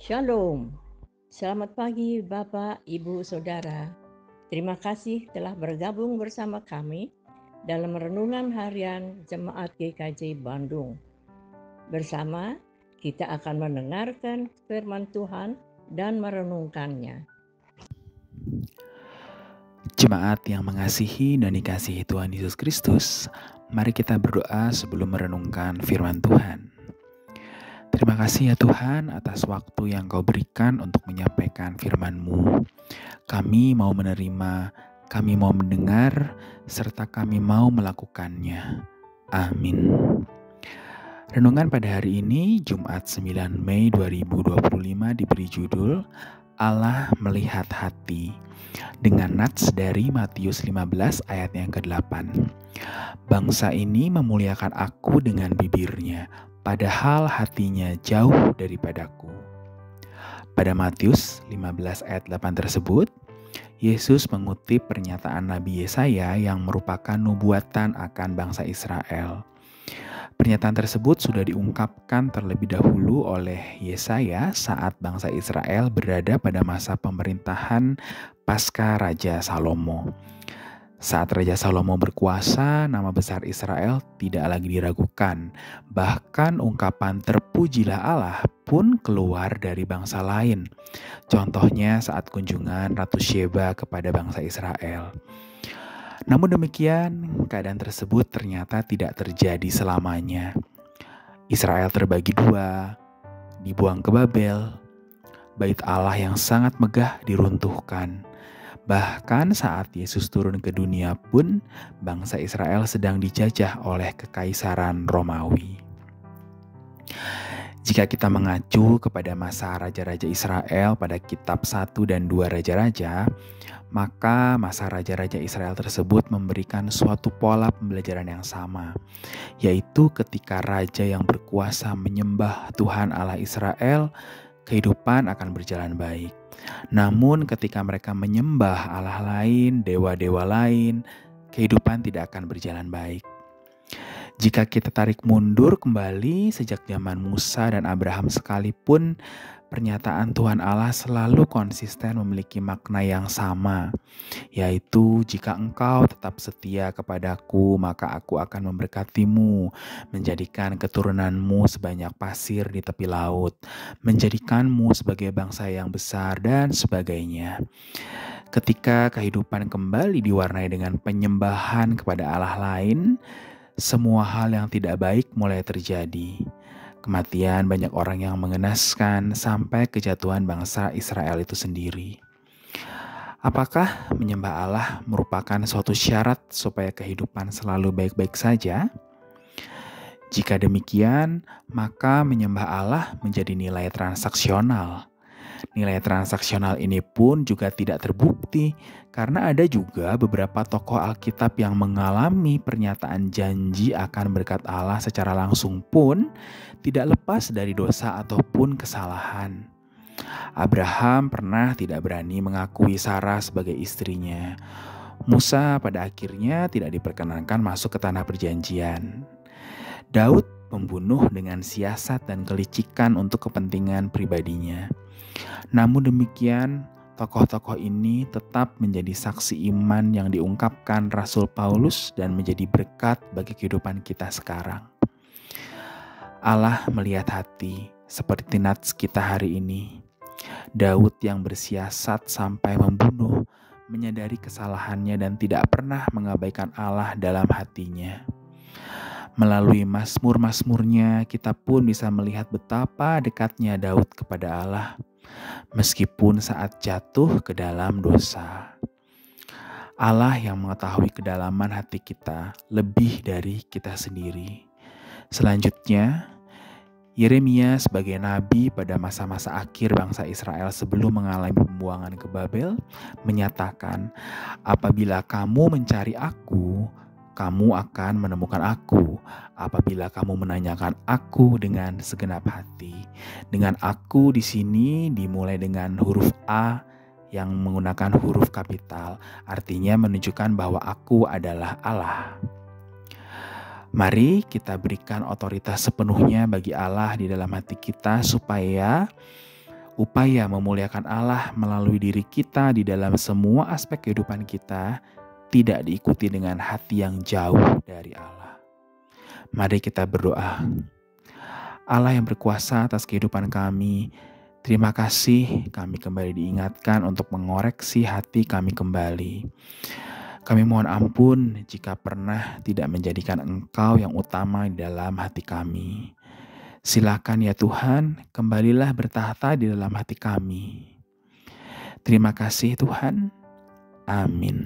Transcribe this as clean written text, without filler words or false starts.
Shalom. Selamat pagi Bapak, Ibu, Saudara. Terima kasih telah bergabung bersama kami dalam renungan harian Jemaat GKJ Bandung. Bersama kita akan mendengarkan firman Tuhan dan merenungkannya. Jemaat yang mengasihi dan dikasihi Tuhan Yesus Kristus, mari kita berdoa sebelum merenungkan firman Tuhan. Terima kasih ya Tuhan atas waktu yang Kau berikan untuk menyampaikan firman-Mu. Kami mau menerima, kami mau mendengar, serta kami mau melakukannya. Amin. Renungan pada hari ini, Jumat 9 Mei 2025 diberi judul Allah melihat hati, dengan nats dari Matius 15 ayat yang ke-8. Bangsa ini memuliakan aku dengan bibirnya, padahal hatinya jauh daripadaku. Pada Matius 15 ayat 8 tersebut, Yesus mengutip pernyataan Nabi Yesaya yang merupakan nubuatan akan bangsa Israel. Pernyataan tersebut sudah diungkapkan terlebih dahulu oleh Yesaya saat bangsa Israel berada pada masa pemerintahan pasca Raja Salomo. Saat Raja Salomo berkuasa, nama besar Israel tidak lagi diragukan. Bahkan ungkapan terpujilah Allah pun keluar dari bangsa lain. Contohnya saat kunjungan Ratu Sheba kepada bangsa Israel. Namun demikian, keadaan tersebut ternyata tidak terjadi selamanya. Israel terbagi dua, dibuang ke Babel. Bait Allah yang sangat megah diruntuhkan. Bahkan saat Yesus turun ke dunia pun, bangsa Israel sedang dijajah oleh kekaisaran Romawi. Jika kita mengacu kepada masa Raja-Raja Israel pada kitab 1 dan 2 Raja-Raja, maka masa Raja-Raja Israel tersebut memberikan suatu pola pembelajaran yang sama, yaitu ketika Raja yang berkuasa menyembah Tuhan Allah Israel, kehidupan akan berjalan baik. Namun ketika mereka menyembah Allah lain, dewa-dewa lain, kehidupan tidak akan berjalan baik. Jika kita tarik mundur kembali sejak zaman Musa dan Abraham sekalipun, pernyataan Tuhan Allah selalu konsisten memiliki makna yang sama, yaitu jika engkau tetap setia kepadaku, maka aku akan memberkatimu, menjadikan keturunanmu sebanyak pasir di tepi laut, menjadikanmu sebagai bangsa yang besar, dan sebagainya. Ketika kehidupan kembali diwarnai dengan penyembahan kepada Allah lain, semua hal yang tidak baik mulai terjadi. Kematian banyak orang yang mengenaskan sampai kejatuhan bangsa Israel itu sendiri. Apakah menyembah Allah merupakan suatu syarat supaya kehidupan selalu baik-baik saja? Jika demikian, maka menyembah Allah menjadi nilai transaksional. Nilai transaksional ini pun juga tidak terbukti karena ada juga beberapa tokoh Alkitab yang mengalami pernyataan janji akan berkat Allah secara langsung pun tidak lepas dari dosa ataupun kesalahan. Abraham pernah tidak berani mengakui Sarah sebagai istrinya. Musa pada akhirnya tidak diperkenankan masuk ke tanah perjanjian. Daud membunuh dengan siasat dan kelicikan untuk kepentingan pribadinya. Namun demikian, tokoh-tokoh ini tetap menjadi saksi iman yang diungkapkan Rasul Paulus dan menjadi berkat bagi kehidupan kita sekarang. Allah melihat hati seperti nats kita hari ini. Daud yang bersiasat sampai membunuh, menyadari kesalahannya dan tidak pernah mengabaikan Allah dalam hatinya. Melalui mazmur-mazmurnya, kita pun bisa melihat betapa dekatnya Daud kepada Allah, meskipun saat jatuh ke dalam dosa. Allah yang mengetahui kedalaman hati kita lebih dari kita sendiri. Selanjutnya, Yeremia sebagai nabi pada masa-masa akhir bangsa Israel sebelum mengalami pembuangan ke Babel menyatakan, "Apabila kamu mencari aku, kamu akan menemukan aku apabila kamu menanyakan aku dengan segenap hati." Dengan aku di sini dimulai dengan huruf A yang menggunakan huruf kapital, artinya menunjukkan bahwa aku adalah Allah. Mari kita berikan otoritas sepenuhnya bagi Allah di dalam hati kita supaya upaya memuliakan Allah melalui diri kita di dalam semua aspek kehidupan kita tidak diikuti dengan hati yang jauh dari Allah. Mari kita berdoa. Allah yang berkuasa atas kehidupan kami, terima kasih kami kembali diingatkan untuk mengoreksi hati kami kembali. Kami mohon ampun jika pernah tidak menjadikan Engkau yang utama di dalam hati kami. Silakan ya Tuhan, kembalilah bertahta di dalam hati kami. Terima kasih Tuhan. Amin.